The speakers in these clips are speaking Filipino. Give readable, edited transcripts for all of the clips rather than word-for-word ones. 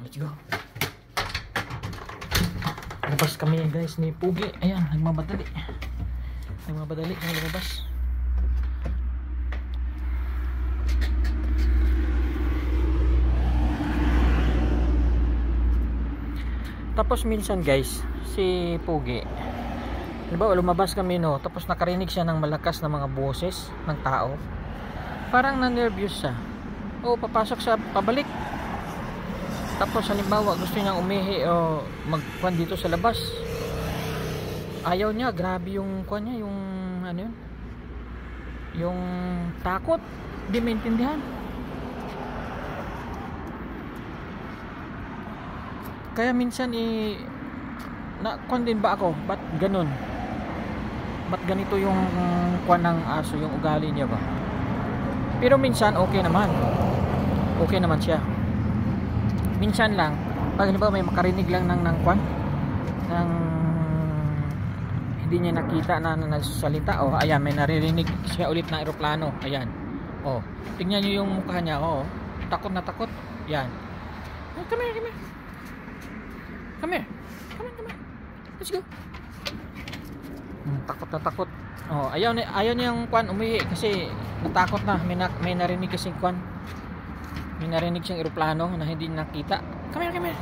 Let's go. Lumabas kami guys ni Pugi. Ayan, nagmamadali na lumabas. Tapos minsan guys, si Pugi, halimbawa lumabas kami no, tapos nakarinig siya ng malakas na mga boses ng tao. Parang na-nervous siya. O papasok siya, pabalik. Tapos halimbawa gusto niyang umihi o magkuhan dito sa labas. Ayaw niya, grabe yung kuhan niya, yung ano yun? Yung takot. Hindi maintindihan. Kaya minsan na-kuhan din ba ako? Ba't ganun? Ba't ganito yung kuhan ng aso, yung ugali niya ba? Pero minsan okay naman. Okay naman siya. Minsan lang, pag halimbawa may makarinig lang ng kwan, ng hindi niya nakita na nagsasalita, oh, ayan, may naririnig siya ulit na eroplano, ayan, oh, tingnan niyo yung mukha niya, oh, takot na takot, yan, oh, come here, let's go, takot na takot, oh, ayaw niyang kwan umihi kasi natakot na, may narinig kasing kwan. May narinig siyang eroplano na hindi nakita. Come here.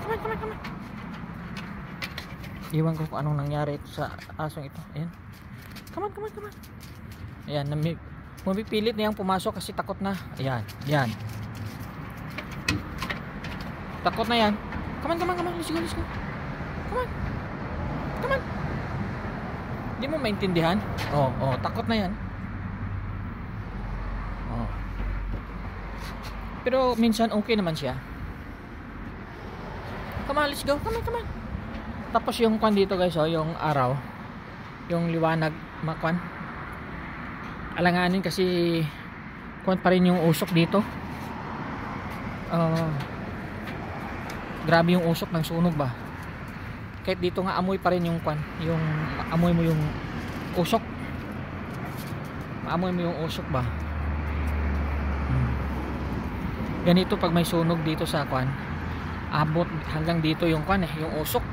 Iwan ko kung anong nangyari ito sa asong ito. Ayan. Come on. Ayan, pumipilit niyang pumasok kasi takot na. Ayan, yan. Takot na yan. Come on. Let's go. Come on. Hindi mo maintindihan? Oh, takot na yan. Pero minsan okay naman siya. Come on, let's go. Come on. Tapos yung kwan dito guys, oh, yung araw, yung liwanag, makwan. Alanganin kasi kwan pa rin yung usok dito. Grabe yung usok ng sunog ba. Kahit dito nga amoy pa rin yung kwan, yung amoy mo yung usok. Maamoy mo yung usok ba. Ganito pag may sunog dito sa kwan, abot hanggang dito yung kwan yung usok.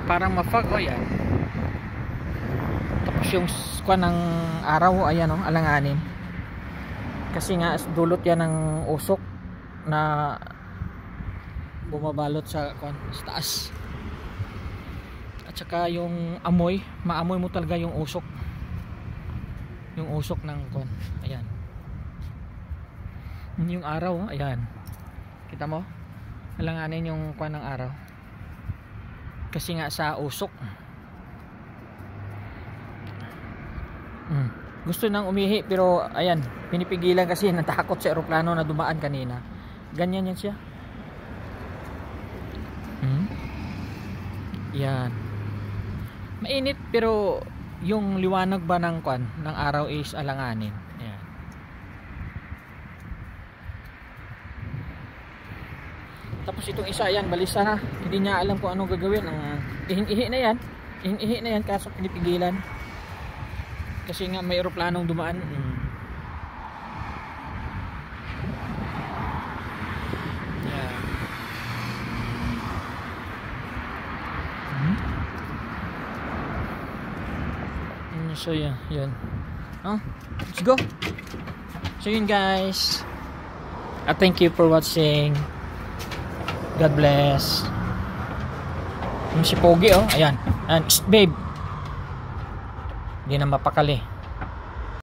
Parang mafag, oh yan. Tapos yung kwan ng araw, ayan oh, alanganin. Kasi nga dulot yan ng usok na bumabalot sa kwan, sa taas. At saka yung amoy, maamoy mo talaga yung usok. Yung usok ng kwan, ayan. Yung araw, ayan, kita mo, alanganin yung kuwan ng araw kasi nga sa usok. Gusto nang umihi pero ayan, pinipigilan kasi natakot sa eroplano na dumaan kanina. Ganyan yan siya. Yan, mainit pero yung liwanag ba ng kuwan ng araw is alanganin. Ayan. Tapos itong isa, yan, balisa na. Hindi niya alam kung anong gagawin. Ihi na yan. Kaso pinipigilan. Kasi nga may eroplanong dumaan. So yan. Let's go. So yun guys. Thank you for watching. God bless. Yung si Pogi, oh, ayan. Shh, babe. Hindi na mapakali.